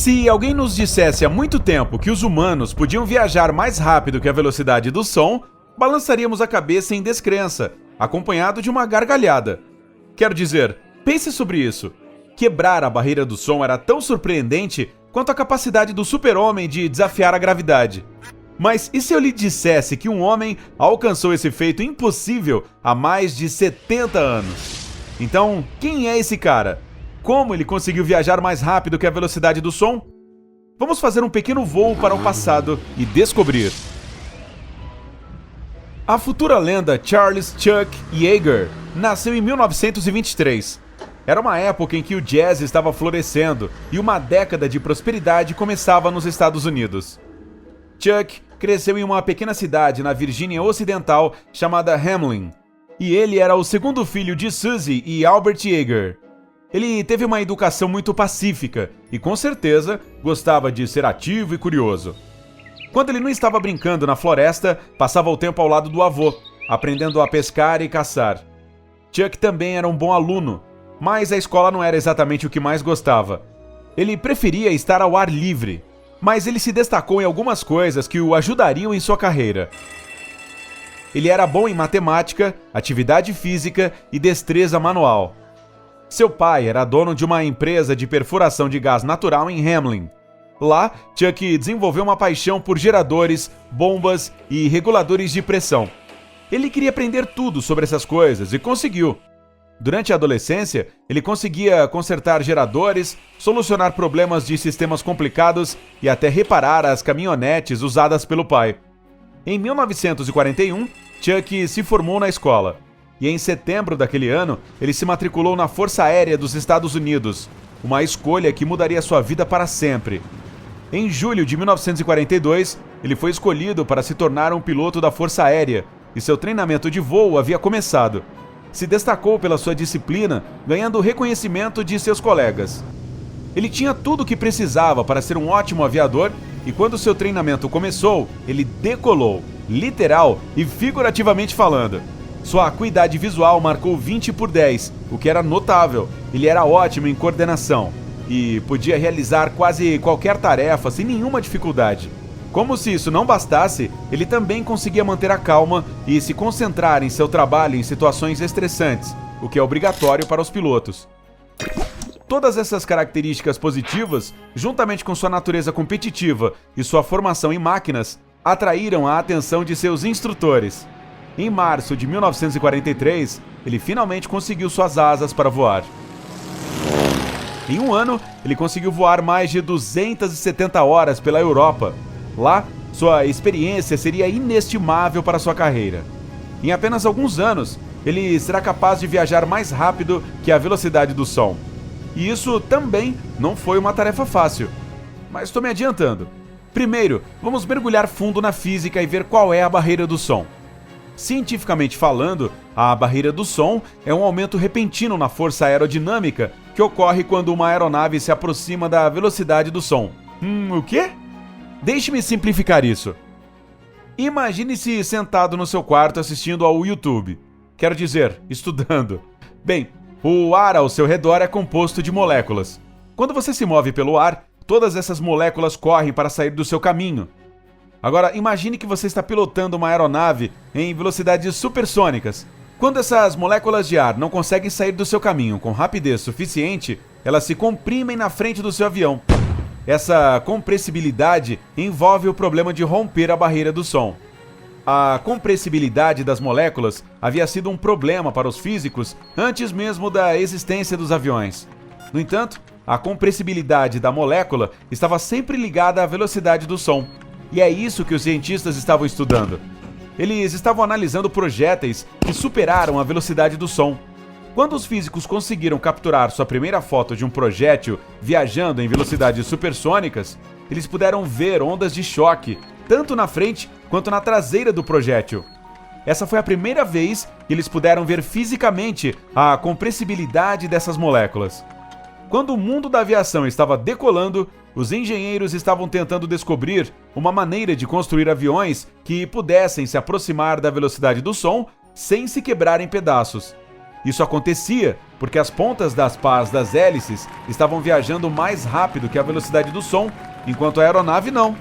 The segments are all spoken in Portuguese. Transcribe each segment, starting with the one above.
Se alguém nos dissesse há muito tempo que os humanos podiam viajar mais rápido que a velocidade do som, balançaríamos a cabeça em descrença, acompanhado de uma gargalhada. Quero dizer, pense sobre isso. Quebrar a barreira do som era tão surpreendente quanto a capacidade do super-homem de desafiar a gravidade. Mas e se eu lhe dissesse que um homem alcançou esse feito impossível há mais de 70 anos? Então, quem é esse cara? Como ele conseguiu viajar mais rápido que a velocidade do som? Vamos fazer um pequeno voo para o passado e descobrir. A futura lenda Charles Chuck Yeager nasceu em 1923. Era uma época em que o jazz estava florescendo e uma década de prosperidade começava nos Estados Unidos. Chuck cresceu em uma pequena cidade na Virgínia Ocidental chamada Hamlin, e ele era o segundo filho de Susie e Albert Yeager. Ele teve uma educação muito pacífica e, com certeza, gostava de ser ativo e curioso. Quando ele não estava brincando na floresta, passava o tempo ao lado do avô, aprendendo a pescar e caçar. Chuck também era um bom aluno, mas a escola não era exatamente o que mais gostava. Ele preferia estar ao ar livre, mas ele se destacou em algumas coisas que o ajudariam em sua carreira. Ele era bom em matemática, atividade física e destreza manual. Seu pai era dono de uma empresa de perfuração de gás natural em Hamlin. Lá, Chuck desenvolveu uma paixão por geradores, bombas e reguladores de pressão. Ele queria aprender tudo sobre essas coisas e conseguiu. Durante a adolescência, ele conseguia consertar geradores, solucionar problemas de sistemas complicados e até reparar as caminhonetes usadas pelo pai. Em 1941, Chuck se formou na escola. E em setembro daquele ano, ele se matriculou na Força Aérea dos Estados Unidos, uma escolha que mudaria sua vida para sempre. Em julho de 1942, ele foi escolhido para se tornar um piloto da Força Aérea, e seu treinamento de voo havia começado. Se destacou pela sua disciplina, ganhando o reconhecimento de seus colegas. Ele tinha tudo o que precisava para ser um ótimo aviador, e quando seu treinamento começou, ele decolou, literal e figurativamente falando. Sua acuidade visual marcou 20/10, o que era notável. Ele era ótimo em coordenação e podia realizar quase qualquer tarefa sem nenhuma dificuldade. Como se isso não bastasse, ele também conseguia manter a calma e se concentrar em seu trabalho em situações estressantes, o que é obrigatório para os pilotos. Todas essas características positivas, juntamente com sua natureza competitiva e sua formação em máquinas, atraíram a atenção de seus instrutores. Em março de 1943, ele finalmente conseguiu suas asas para voar. Em um ano, ele conseguiu voar mais de 270 horas pela Europa. Lá, sua experiência seria inestimável para sua carreira. Em apenas alguns anos, ele será capaz de viajar mais rápido que a velocidade do som. E isso também não foi uma tarefa fácil. Mas estou me adiantando. Primeiro, vamos mergulhar fundo na física e ver qual é a barreira do som. Cientificamente falando, a barreira do som é um aumento repentino na força aerodinâmica que ocorre quando uma aeronave se aproxima da velocidade do som. O quê? Deixe-me simplificar isso. Imagine-se sentado no seu quarto assistindo ao YouTube. Quero dizer, estudando. Bem, o ar ao seu redor é composto de moléculas. Quando você se move pelo ar, todas essas moléculas correm para sair do seu caminho. Agora, imagine que você está pilotando uma aeronave em velocidades supersônicas. Quando essas moléculas de ar não conseguem sair do seu caminho com rapidez suficiente, elas se comprimem na frente do seu avião. Essa compressibilidade envolve o problema de romper a barreira do som. A compressibilidade das moléculas havia sido um problema para os físicos antes mesmo da existência dos aviões. No entanto, a compressibilidade da molécula estava sempre ligada à velocidade do som. E é isso que os cientistas estavam estudando. Eles estavam analisando projéteis que superaram a velocidade do som. Quando os físicos conseguiram capturar sua primeira foto de um projétil viajando em velocidades supersônicas, eles puderam ver ondas de choque, tanto na frente quanto na traseira do projétil. Essa foi a primeira vez que eles puderam ver fisicamente a compressibilidade dessas moléculas. Quando o mundo da aviação estava decolando, os engenheiros estavam tentando descobrir uma maneira de construir aviões que pudessem se aproximar da velocidade do som sem se quebrar em pedaços. Isso acontecia porque as pontas das pás das hélices estavam viajando mais rápido que a velocidade do som, enquanto a aeronave não.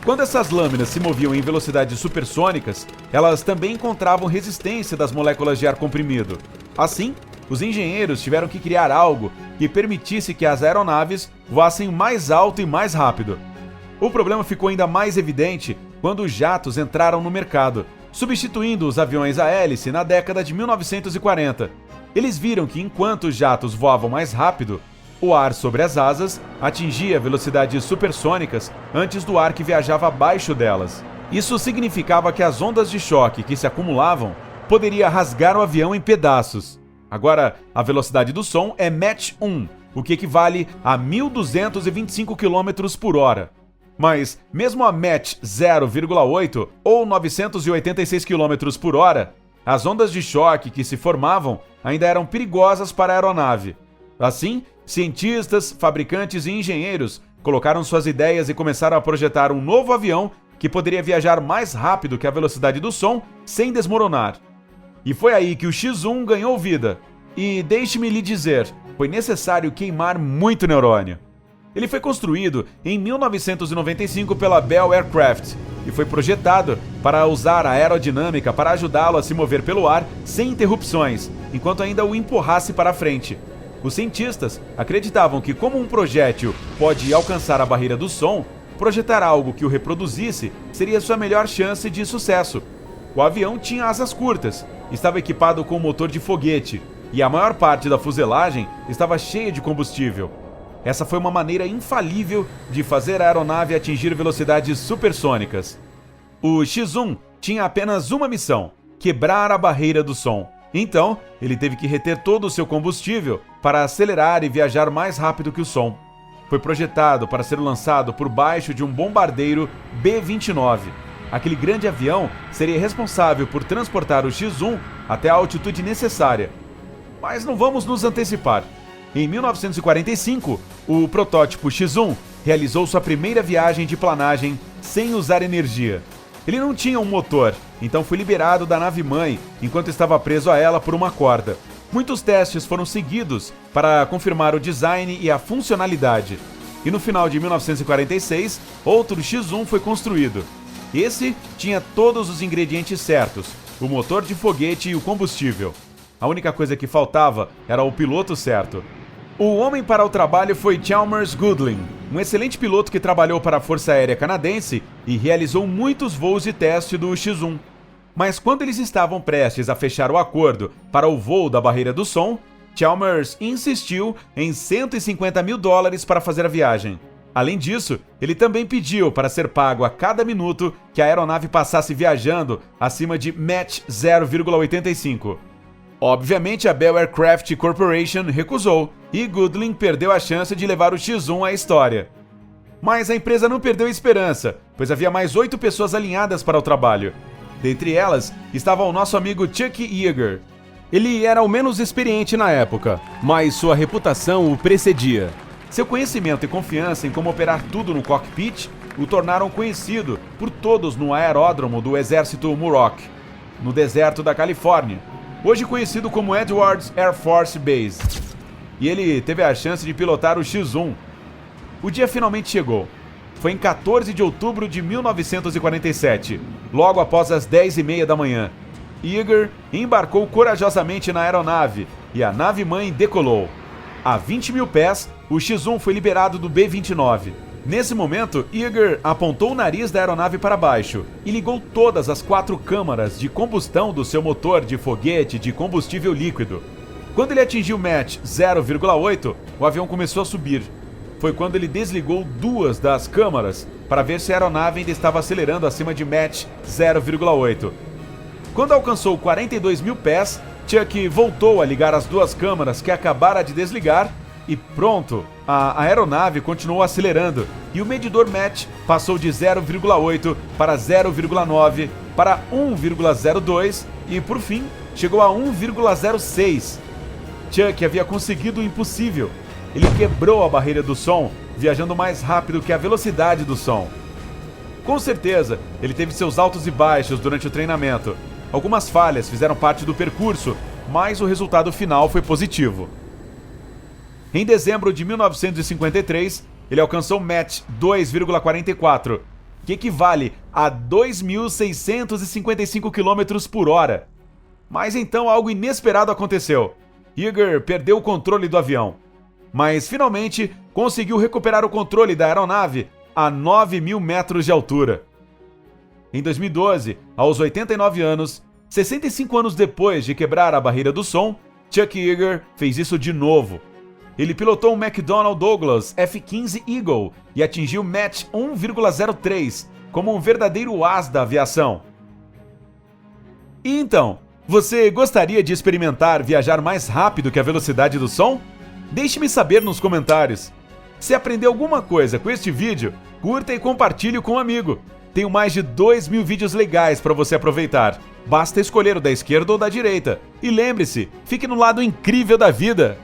Quando essas lâminas se moviam em velocidades supersônicas, elas também encontravam resistência das moléculas de ar comprimido. Assim, os engenheiros tiveram que criar algo que permitisse que as aeronaves voassem mais alto e mais rápido. O problema ficou ainda mais evidente quando os jatos entraram no mercado, substituindo os aviões a hélice na década de 1940. Eles viram que enquanto os jatos voavam mais rápido, o ar sobre as asas atingia velocidades supersônicas antes do ar que viajava abaixo delas. Isso significava que as ondas de choque que se acumulavam poderia rasgar o avião em pedaços. Agora, a velocidade do som é Mach 1, o que equivale a 1.225 km por hora. Mas, mesmo a Mach 0,8 ou 986 km por hora, as ondas de choque que se formavam ainda eram perigosas para a aeronave. Assim, cientistas, fabricantes e engenheiros colocaram suas ideias e começaram a projetar um novo avião que poderia viajar mais rápido que a velocidade do som sem desmoronar. E foi aí que o X-1 ganhou vida. E deixe-me lhe dizer, foi necessário queimar muito neurônio. Ele foi construído em 1995 pela Bell Aircraft e foi projetado para usar a aerodinâmica para ajudá-lo a se mover pelo ar sem interrupções, enquanto ainda o empurrasse para a frente. Os cientistas acreditavam que, como um projétil pode alcançar a barreira do som, projetar algo que o reproduzisse seria sua melhor chance de sucesso. O avião tinha asas curtas, estava equipado com motor de foguete e a maior parte da fuselagem estava cheia de combustível. Essa foi uma maneira infalível de fazer a aeronave atingir velocidades supersônicas. O X-1 tinha apenas uma missão: quebrar a barreira do som. Então, ele teve que reter todo o seu combustível para acelerar e viajar mais rápido que o som. Foi projetado para ser lançado por baixo de um bombardeiro B-29. Aquele grande avião seria responsável por transportar o X-1 até a altitude necessária. Mas não vamos nos antecipar. Em 1945, o protótipo X-1 realizou sua primeira viagem de planagem sem usar energia. Ele não tinha um motor, então foi liberado da nave-mãe enquanto estava preso a ela por uma corda. Muitos testes foram seguidos para confirmar o design e a funcionalidade. E no final de 1946, outro X-1 foi construído. Esse tinha todos os ingredientes certos: o motor de foguete e o combustível. A única coisa que faltava era o piloto certo. O homem para o trabalho foi Chalmers Goodwin, um excelente piloto que trabalhou para a Força Aérea Canadense e realizou muitos voos de teste do X-1. Mas quando eles estavam prestes a fechar o acordo para o voo da barreira do som, Chalmers insistiu em $150 mil para fazer a viagem. Além disso, ele também pediu para ser pago a cada minuto que a aeronave passasse viajando acima de Mach 0,85. Obviamente, a Bell Aircraft Corporation recusou e Goodwin perdeu a chance de levar o X-1 à história. Mas a empresa não perdeu a esperança, pois havia mais 8 pessoas alinhadas para o trabalho. Dentre elas estava o nosso amigo Chuck Yeager. Ele era o menos experiente na época, mas sua reputação o precedia. Seu conhecimento e confiança em como operar tudo no cockpit o tornaram conhecido por todos no aeródromo do exército Muroc, no deserto da Califórnia, hoje conhecido como Edwards Air Force Base. E ele teve a chance de pilotar o X-1. O dia finalmente chegou. Foi em 14 de outubro de 1947, logo após as 10h30 da manhã. Yeager embarcou corajosamente na aeronave e a nave-mãe decolou. A 20 mil pés, o X-1 foi liberado do B-29. Nesse momento, Yeager apontou o nariz da aeronave para baixo e ligou todas as 4 câmaras de combustão do seu motor de foguete de combustível líquido. Quando ele atingiu Mach 0,8, o avião começou a subir. Foi quando ele desligou 2 das câmaras para ver se a aeronave ainda estava acelerando acima de Mach 0,8. Quando alcançou 42 mil pés, Chuck voltou a ligar as 2 câmaras que acabara de desligar e pronto, a aeronave continuou acelerando e o medidor Mach passou de 0,8 para 0,9 para 1,02 e por fim chegou a 1,06. Chuck havia conseguido o impossível. Ele quebrou a barreira do som, viajando mais rápido que a velocidade do som. Com certeza, ele teve seus altos e baixos durante o treinamento. Algumas falhas fizeram parte do percurso, mas o resultado final foi positivo. Em dezembro de 1953, ele alcançou Mach 2,44, que equivale a 2.655 km por hora. Mas então algo inesperado aconteceu. Yeager perdeu o controle do avião, mas finalmente conseguiu recuperar o controle da aeronave a 9.000 metros de altura. Em 2012, aos 89 anos, 65 anos depois de quebrar a barreira do som, Chuck Yeager fez isso de novo. Ele pilotou um McDonnell Douglas F-15 Eagle e atingiu Mach 1,03 como um verdadeiro as da aviação. E então, você gostaria de experimentar viajar mais rápido que a velocidade do som? Deixe-me saber nos comentários. Se aprendeu alguma coisa com este vídeo, curta e compartilhe com um amigo. Tenho mais de 2.000 vídeos legais para você aproveitar. Basta escolher o da esquerda ou da direita. E lembre-se, fique no lado incrível da vida!